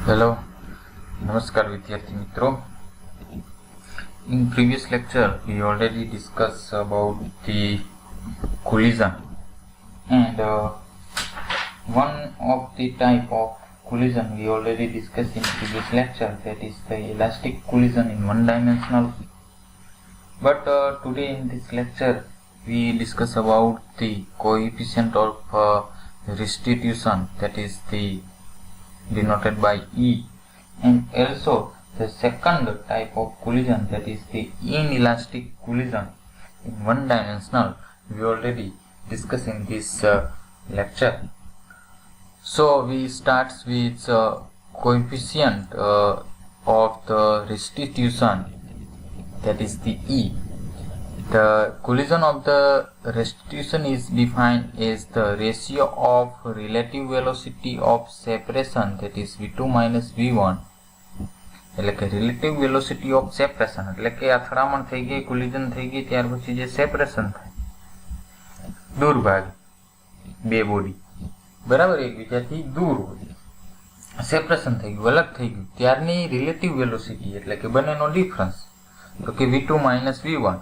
Hello, Namaskar विद्यार्थी मित्रों. In previous lecture, we already discussed about the collision, and one of the type of collision we already discussed in previous lecture, that is the elastic collision in one-dimensional. But today in this lecture, we discuss about the coefficient of restitution, that is the denoted by E, and also the second type of collision, that is the inelastic collision in one dimensional. We already discussed in this lecture. So we start with coefficient of the restitution, that is the E. The collision of the restitution is defined as the ratio of relative velocity of separation, that is v2 minus v1, એટલે કે relative velocity of separation એટલે કે અથડામણ થઈ ગઈ, collision થઈ ગઈ, ત્યાર પછી જે separation થાય, દૂર ભાગ બે બોડી બરાબર એકબીજાથી દૂર હોય, સેપરેશન થઈ ગયું, અલગ થઈ ગયું, ત્યારની રિલેટિવ વેલોસિટી એટલે કે બંનેનો ડિફરન્સ, તો કે v2 minus v1.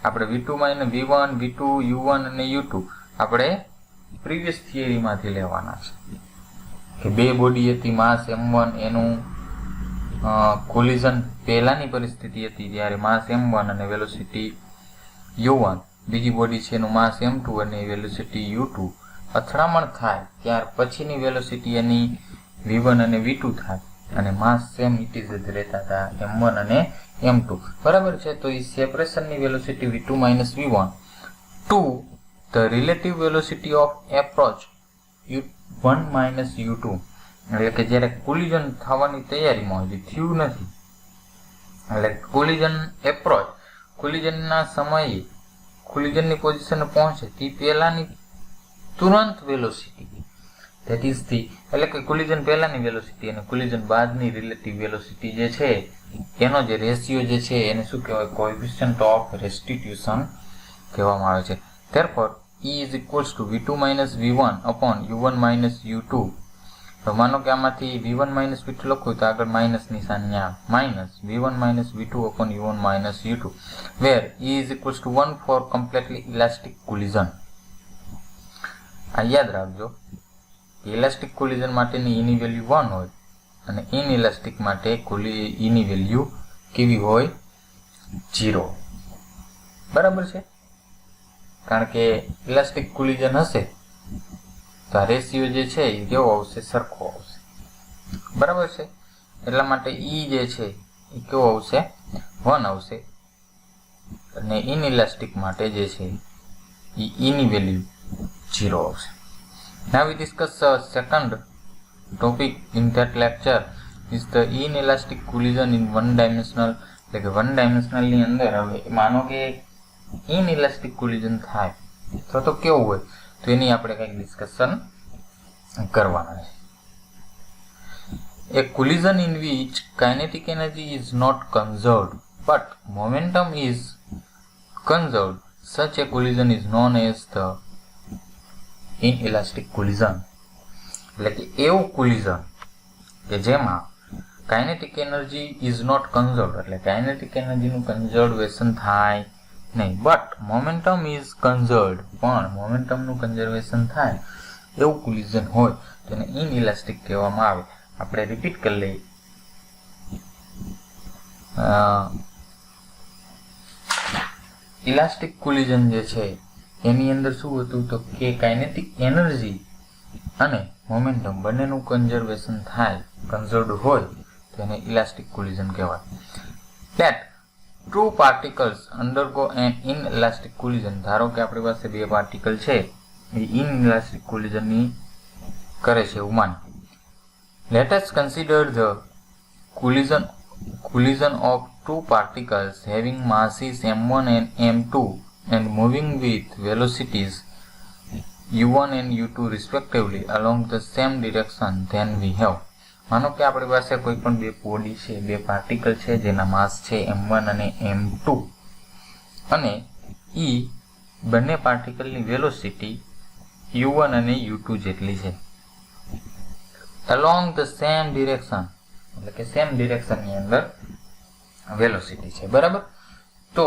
આપણે v2 minus v1, v2, u1 અને u2 આપણે પ્રીવિયસ થિયરીમાંથી લેવાના છે કે બે બોડી હતી, માસ m1, એનું કોલિઝન પહેલાની પરિસ્થિતિ હતી જ્યારે માસ m1 અને વેલોસિટી u1, બીજી બોડી છે એનું માસ m2 અને વેલોસિટી u2, અથડામણ થાય ત્યાર પછીની વેલોસિટી એની v1 અને v2 થાય અને માસ સેમ ઇટ ઇઝ જ રહેતા હતા m1 અને m2 બરાબર છે. તો એ સેપરેશનની velocity v2 minus v1 to the relative velocity of approach u1 minus u2, એટલે કે જ્યારે કોલિઝન થવાની તૈયારીમાં હોય, થયું નથી, એટલે કોલિઝન એપ્રોચ, કોલિઝનના સમયે કોલિઝનની પોઝિશન પહોંચે તે પહેલાની તુરંત વેલોસિટી, that is the, એટલે કે કોલિઝન પહેલાની વેલોસિટી અને કોલિઝન બાદની રિલેટિવ વેલોસિટી જે છે એનો જે રેશિયો જે છે એને શું કહેવાય, કોએફિશિયન્ટ ઓફ રેસ્ટિટ્યુશન કહેવામાં આવે છે. therefore E is equals to v2 minus v1 upon u1 minus u2. તો માનો કે આમાંથી v1 minus v2 લખું તો આગળ માઇનસ નિશાની આવે, minus v1 minus v2 upon u1 minus u2, where E is equals to 1 for completely elastic collision. આ યાદ રાખજો, ઇલાસ્ટિક કોલિઝન માટેની E ની વેલ્યુ 1 હોય અને ઇનઇલાસ્ટિક માટે E ની વેલ્યુ કેવી હોય, 0. બરાબર છે, કારણ કે ઇલાસ્ટિક કોલિઝન હશે તો આ રેશિયો જે છે એ કેવો આવશે, સરખો આવશે. બરાબર છે, એટલા માટે E જે છે એ કેવો આવશે, 1 આવશે, અને ઇનઇલાસ્ટિક માટે જે છે એ E ની વેલ્યુ 0 આવશે. Now we discuss second topic in that lecture is the inelastic collision in one dimensional, એટલે કે વન ડાયમેન્શનલ ની અંદર હવે માનો કે inelastic collision થાય તો કેવું હોય, તો એની આપણે કંઈક ડિસ્કશન કરવાના છે. A collision in which kinetic energy is not conserved but momentum is conserved, such a collision is known as the inelastic collision. એટલે કે એવું કોલિઝન કે જેમાં kinetic energy is not conserved, એટલે કાઇનેટિક એનર્જીનું કન્ઝર્વેશન થાય નહીં, બટ મોમેન્ટમ ઇઝ કન્ઝર્વડ, પણ મોમેન્ટમનું કન્ઝર્વેશન થાય એવું કોલિઝન હોય તેને ઇનઇલાસ્ટિક કહેવામાં આવે. આપણે રિપીટ કરી લઈએ. ઇલાસ્ટિક કોલિઝન જે છે એની અંદર શું હતું, તો કે કાઇનેટિક એનર્જી અને મોમેન્ટમ બંનેનું કન્ઝર્વેશન થાય, કન્ઝર્વડ હોય તેને ઇલાસ્ટિક કોલિઝન કહેવાય. That two particles undergo an inelastic collision. ધારો કે આપણી પાસે બે પાર્ટિકલ છે એ inelastic collision ની કરે છે એવું માન. Let us consider the collision of two particles having masses m1 and m2 and moving with velocities u1 and u2 respectively along the same direction. Then we have, માનો કે આપણી પાસે કોઈ પણ બે બોડી છે, બે પાર્ટિકલ છે જેના માસ છે m1 અને m2 અને E બંને પાર્ટિકલની વેલોસિટી u1 અને u2 જેટલી છે. along the same direction, એટલે કે સેમ ડિરેક્શનની અંદર વેલોસિટી છે, બરાબર. તો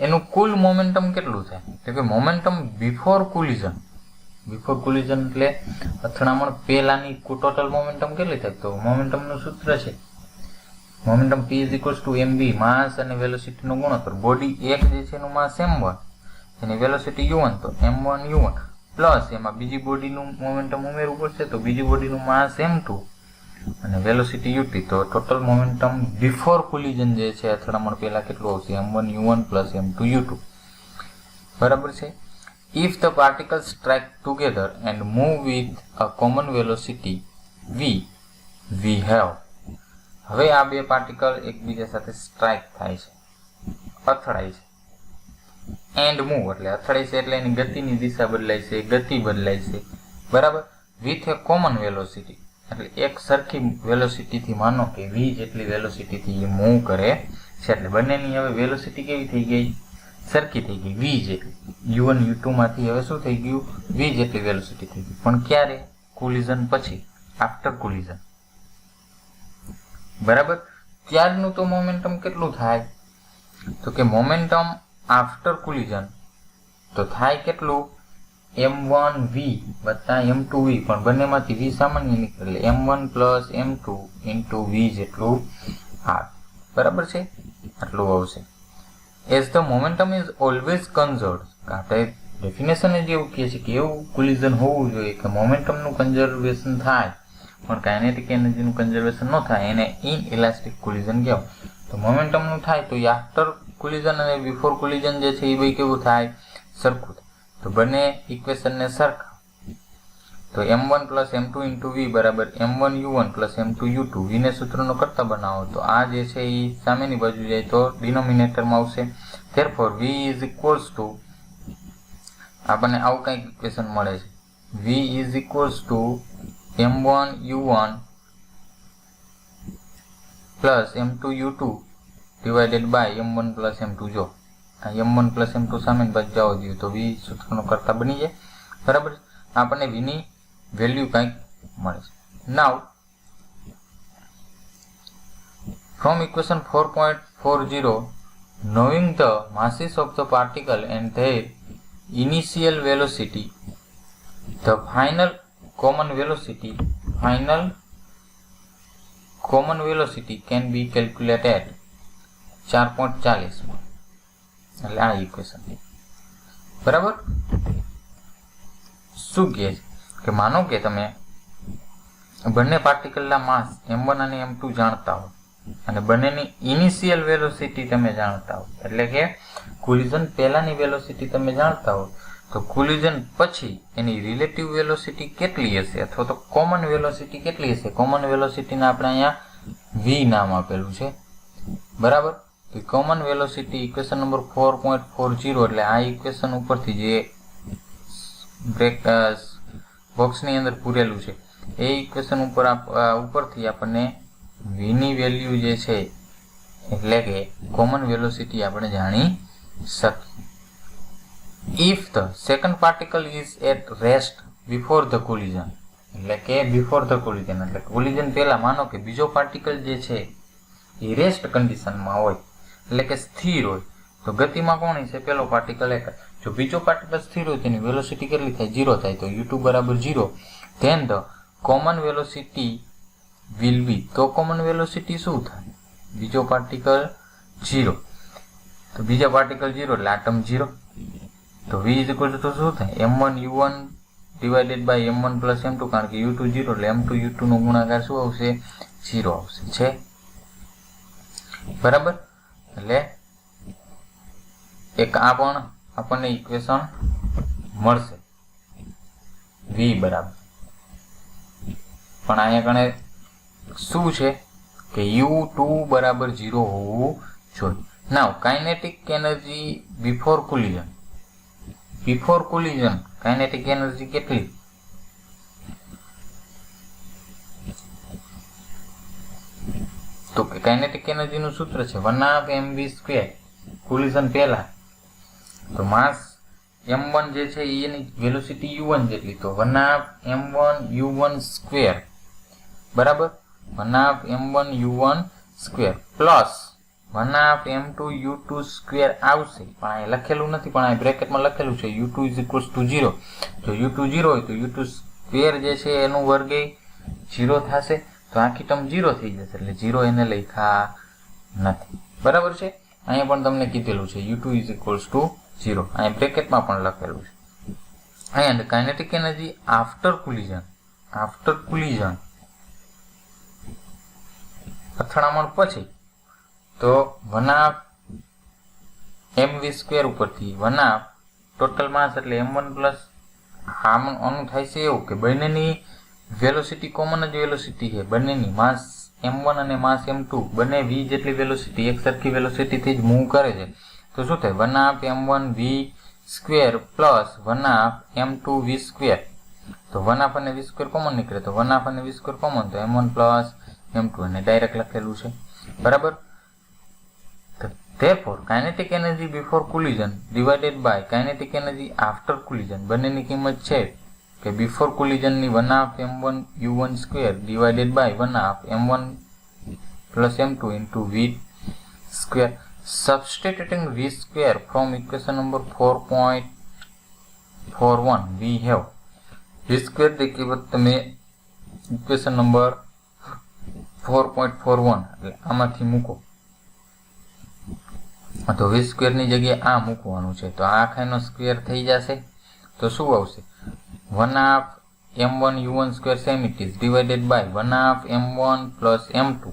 એનું કુલ મોમેન્ટમ કેટલું થાય? તો કે મોમેન્ટમ બિફોર કોલિઝન એટલે અથડામણ પહેલાની ટોટલ મોમેન્ટમ કેટલી થાય? તો મોમેન્ટમનું સૂત્ર છે મોમેન્ટમ p = mv, માસ અને વેલોસિટીનો ગુણોત્તર. બોડી એક જે છે એનું માસ m1, એની વેલોસિટી u1, તો m1 u1 પ્લસ એમાં બીજી બોડીનું મોમેન્ટમ ઉમેરવું પડશે, તો બીજી બોડીનું માસ m2 અને વેલોસિટી ut. તો ટોટલ મોમેન્ટમ બિફોર કોલિઝન જે છે અથડામણ પહેલા કેટલું આવશે? m1 u1 plus m2 u2, બરાબર છે. If the particles strike together and move with a common velocity v, we have. હવે આ બે પાર્ટિકલ એકબીજા સાથે સ્ટ્રાઇક થાય છે, અથડાય છે. એન્ડ મૂવ એટલે અથડાય છે એટલે એની ગતિની દિશા બદલાય છે, ગતિ બદલાય છે, બરાબર. વિથ એ કોમન વેલોસિટી એટલે એક સરખી વેલોસિટીથી, માનો કે v જેટલી વેલોસિટીથી એ મૂવ કરે છે, એટલે બંનેની હવે વેલોસિટી કેવી થઈ ગઈ? સરખી થઈ ગઈ, v જેટલી. u1 u2 માંથી હવે શું થઈ ગયું? v જેટલી વેલોસિટી થઈ ગઈ. પણ ક્યારે? કોલિઝન પછી, આફ્ટર કોલિઝન, બરાબર. ત્યારનું તો મોમેન્ટમ કેટલું થાય? તો કે મોમેન્ટમ આફ્ટર કોલિઝન તો થાય કેટલું? m1v વત્તા m2v, પણ બંનેમાંથી v સામાન્ય નીકળે એટલે m1 plus m2 into v જેટલું આવે, બરાબર છે. આટલું આવશે. As the momentum is always conserved, આપણે ડેફિનેશન જ એવું કહે છે કે એવું કોલિઝન હોવું જોઈએ કે મોમેન્ટમનું કન્ઝર્વેશન થાય પણ કાઇનેટિક એનર્જીનું કન્ઝર્વેશન ન થાય, એને ઇનઇલાસ્ટિક કોલિઝન કહેવાય. તો મોમેન્ટમનું થાય તો એ આફ્ટર કોલિઝન અને બિફોર કોલિઝન જે છે એ બે કેવું થાય? સરખું થાય. તો બંને ઇક્વેશનને સરખા, તો m1 plus m2 into v બરાબર m1 u1 plus m2 u2. vને સૂત્રનો કરતા બનાવો તો આ જે છે એ સામેની બાજુ જાય તો ડિનોમિનેટરમાં આવશે. therefore v is equals to, આપણને આવું કંઈક ઇક્વેશન મળે છે, v is equals to m1 u1 plus m2 u2 divided by m1 plus m2. જો આ m1 પ્લસ m2 સામે બાજુ જવા દઈએ તો v સૂત્રનો કરતા બની જાય, બરાબર. આપણને v ની વેલ્યુ કંઈક મળે છે. નાવ from equation 4.40, knowing the masses of the particle and their initial velocity, the final common velocity can be calculated at 4.40. એટલે આ ઇક્વેશન, બરાબર. શું કહે છે કે માનો કે તમે બંને પાર્ટિકલના માસ m1 અને m2 જાણતા હો અને બંનેની ઇનિશિયલ વેલોસિટી તમે જાણતા હો, એટલે કે કોલિઝન પહેલાની વેલોસિટી તમે જાણતા હો, તો કોલિઝન પછી એની રિલેટિવ વેલોસિટી કેટલી હશે અથવા તો કોમન વેલોસિટી કેટલી હશે? કોમન વેલોસિટીને આપણે અહીંયા v નામ આપેલું છે, બરાબર. તો કોમન વેલોસિટી ઇક્વેશન નંબર 4.40 એટલે આ ઇક્વેશન ઉપરથી જે બોક્સની અંદર પૂરેલું છે એ ઇક્વેશન ઉપરથી આપણને v ની વેલ્યુ જે છે એટલે કે કોમન વેલોસિટી આપણે જાણી શકીએ. If the second particle is at rest before the collision, એટલે કે બિફોર ધ કોલિઝન એટલે કોલિઝન પહેલા માનો કે બીજો પાર્ટિકલ જે છે એ રેસ્ટ કન્ડિશનમાં હોય, એટલે કે સ્થિર હોય, તો ગતિમાં કોણ છે? પેલો પાર્ટિકલ એક. જો બીજો પાર્ટિકલ સ્થિર હોય તેની વેલોસિટી કેટલી થાય? 0 થાય. તો u2 બરાબર 0. Then the common velocity will be, તો કોમન વેલોસિટી શું થાય? બીજો પાર્ટિકલ 0, તો બીજા પાર્ટિકલ 0 એટલે આટમ 0. તો v ઇઝ ઇક્વલ ટુ શું થાય? m1 u1 divided by m1 plus m2, કારણ કે u2 0 એટલે m2 u2 નો ગુણાકાર શું આવશે? 0 આવશે, છે, બરાબર. એટલે એક આ પણ આપણને ઇક્વેશન મળશે v બરાબર. પણ અહીંયા કણે શું છે કે u2 બરાબર 0 હોવું જોઈએ. Now kinetic energy before collision kinetic energy કેટલી? તો કે કાઇનેટિક એનર્જીનું સૂત્ર છે 1/mv². કોલિઝન પહેલા તો માસ m1 જે છે એની વેલોસિટી u1 જેટલી, તો 1/m1 u1², બરાબર. 1/m1u1 square plus 1/m2u2 square આવશે, પણ અહીં લખેલું નથી, પણ અહીં બ્રેકેટમાં લખેલું છે u2 = 0. જો u2 0 હોય તો u2 સ્ક્વેર જે છે એનું વર્ગ 0 થશે, તો આખી ટર્મ 0 થઈ જશે, એટલે 0 એને લખ્યા નથી. બરાબર છે. અહીંયા પણ તમને કીધેલું છે u2 = 0, અહીં બ્રેકેટમાં પણ લખેલું છે. અહીંયા કાઇનેટિક એનર્જી આફ્ટર કોલિઝન અથડામણ પછી, તો 1/mv² ઉપરથી 1/2 ટોટલ માસ એટલે m1 પ્લસ આનું થાય છે એવું કે બંનેની વેલોસિટી કોમન જ વેલોસિટી છે, બંનેની માસ m1 અને માસ m2 બંને v જેટલી વેલોસિટી એક સરખી વેલોસિટીથી જ મૂવ કરે છે, તો શું થાય 1/m1v² પ્લસ 1/m2v². તો 1/2 અને v² કોમન નીકળે, તો 1/2 અને v² કોમન, તો m1 પ્લસ m2 અને ડાયરેક્ટ લખેલું છે. બરાબર. Therefore, kinetic energy before collision divided by kinetic energy after collision બંનેની કિંમત છે કે before collision ની 1/m1u1² divided by 1/m1 plus m2 into v². Substituting v² from equation number 4.41 we have v² ની કિંમત તમે ઇક્વેશન નંબર 4.41 એટલે આમાંથી મૂકો, તો v² ની જગ્યાએ આ મૂકવાનું છે, તો આ આખાનો સ્ક્વેર થઈ જશે, તો શું આવશે 1/m1u1² same it is divided by 1/m1 plus m2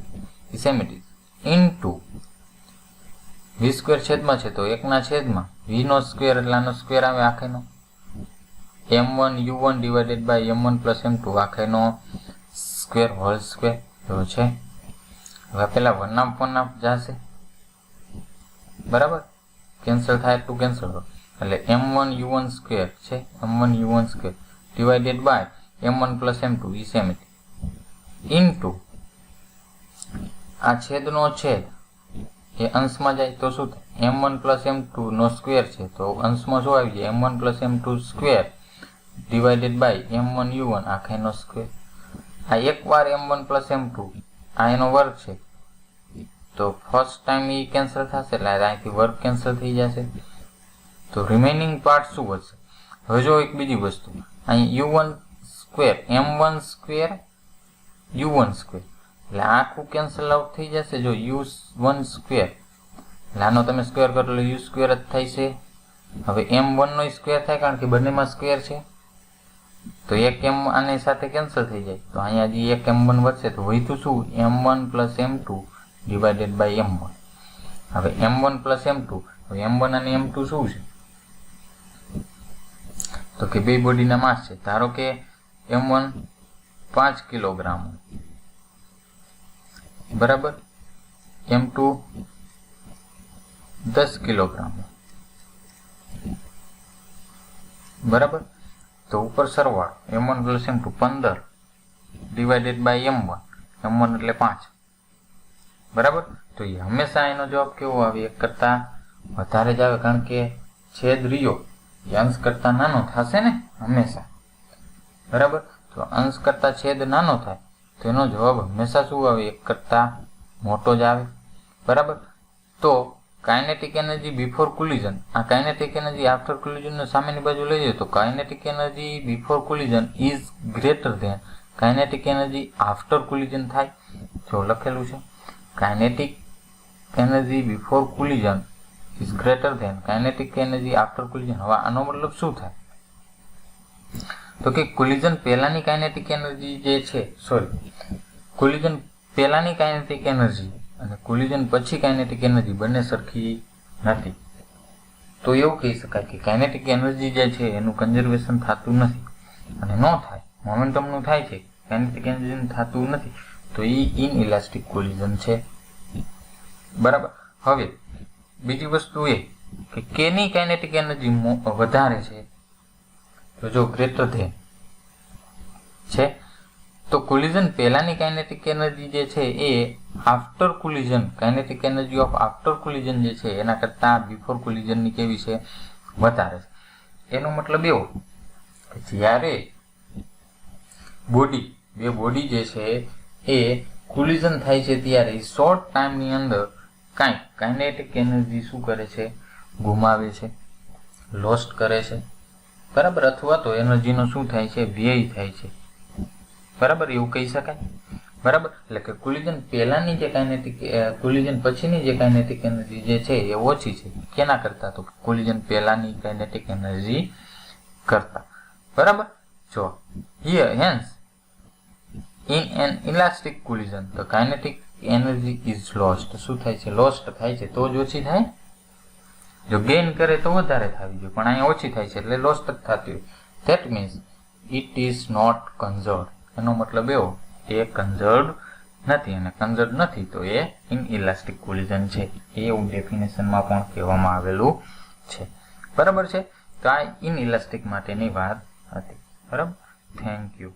same it is into v² છેદમાં છે, તો 1/v નો સ્ક્વેર એટલે આનો સ્ક્વેર આવે આખાનો m1u1 divided by m1 plus m2 આખાનો સ્ક્વેર હોલ સ્ક્વેર. તો છે હવે પેલા 1/1 જશે, બરાબર, કેન્સલ થાય એટલું કેન્સલ કરો, એટલે m1u1² છે, m1u1² divided by m1 plus m2 ઈ સેમ ઇન્ટુ આ છેદનો છેદ એ અંશમાં જાય તો શું થાય m1 પ્લસ m2 નો સ્ક્વેર છે, તો અંશમાં શું આવી જાય m1 plus m2 square divided by m1u1 આખાનો સ્ક્વેર. આ એકવાર m1 પ્લસ m2 આ એનો વર્ગ છે, તો ફર્સ્ટ ટાઈમ એ કેન્સલ થશે, એટલે અહીંથી વર્ગ કેન્સલ થઈ જશે, તો રિમેનિંગ પાર્ટ શું વધશે. હવે જો એક બીજી વસ્તુ, અહીં u1² m1² u1² એટલે આખું કેન્સલ આઉટ થઈ જશે. જો u1² એટલે આનો તમે સ્ક્વેર કરો એટલે u² જ થાય છે. હવે m1 નો સ્ક્વેર થાય, કારણ કે બંનેમાં સ્ક્વેર છે, તો એક m આની સાથે કેન્સલ થઈ જાય, તો અહીંયા જે એક m1 વધશે, તો વધ્યું શું m1 plus m2 divided by m1. હવે m1 પ્લસ m2, હવે m1 અને m2 શું છે, તો કે બે બોડીના માસ છે. ધારો કે m1 5 કિલોગ્રામ, બરાબર, m2 10 કિલોગ્રામ, બરાબર. તો ઉપર સરવાળો m1 plus m2 15 divided by m1 એટલે 5, બરાબર. તો એ હંમેશા એનો જવાબ કેવો આવે, એક કરતા વધારે જ આવે, કારણ કે છેદ રહ્યો એ અંશ કરતા નાનો થશે ને હંમેશા, બરાબર. તો અંશ કરતા છેદ નાનો થાય તો એનો જવાબ હંમેશા શું આવે, એક કરતા મોટો જ આવે, બરાબર. તો કાઇનેટિક એનર્જી બિફોર કોલિઝન, આ કાઇનેટિક એનર્જી આફ્ટર કોલિઝન સામેની બાજુ લઈ જાય, તો kinetic energy before collision is greater than kinetic energy after collision થાય. જો લખેલું છે kinetic energy before collision is greater than kinetic energy after collision. હવે આનો મતલબ શું થાય, તો કે કોલિઝન પહેલાની કાઇનેટિક એનર્જી જે છે, કોલિઝન પહેલાની કાઇનેટિક એનર્જી અને કોલિઝન પછી કાઇનેટિક એનર્જી બંને સરખી નથી. તો એવું કહી શકાય કે કાઇનેટિક એનર્જી જે છે એનું કન્ઝર્વેશન થતું નથી, અને ન થાય મોમેન્ટમનું થાય છે, કાઇનેટિક એનર્જીનું થતું નથી, તો એ ઇનઇલાસ્ટિક કોલિઝન છે, બરાબર. હવે બીજી વસ્તુ એ કે કેની કાઇનેટિક એનર્જી વધારે છે, તો જો ગ્રેટર ધેન છે, તો કોલિઝન પહેલાની કાઇનેટિક એનર્જી જે છે એ after collision, kinetic energy of after collision જે છે એના કરતાં બિફોર કોલિઝનની કેવી છે, વધારે છે. એનો મતલબ એવો કે જ્યારે બે બોડી જે છે એ કોલિઝન થાય છે ત્યારે શોર્ટ ટાઈમની અંદર કાંઈક કાઇનેટિક એનર્જી શું કરે છે, ગુમાવે છે, લોસ્ટ કરે છે, બરાબર, અથવા તો એનર્જીનો શું થાય છે, વ્યય થાય છે, બરાબર, એવું કહી શકાય, બરાબર. એટલે કે કોલિઝન પહેલાની જે કાઇનેટિક, કોલિઝન પછીની જે કાઇનેટિક એનર્જી જે છે એ ઓછી છે. કેના કરતા? તો કોલિઝન પહેલાની કાઇનેટિક એનર્જી કરતા, બરાબર. જો here hence in an elastic collision the kinetic energy is lost. શું થાય છે? લોસ્ટ થાય છે, તો જ ઓછી થાય. જો ગેઇન કરે તો વધારે થવી જોઈએ, પણ અહીંયા ઓછી થાય છે એટલે લોસ્ટ જ થતી હોય. That means it is not conserved. એનો મતલબ એવો એ કન્ઝર્વડ નથી, અને કન્ઝર્વડ નથી તો એ ઇનઇલાસ્ટિક કોલિઝન છે. એવું ડેફિનેશનમાં પણ કહેવામાં આવેલું છે, બરાબર છે. તો આ ઇનઇલાસ્ટિક માટેની વાત હતી, બરાબર. Thank you.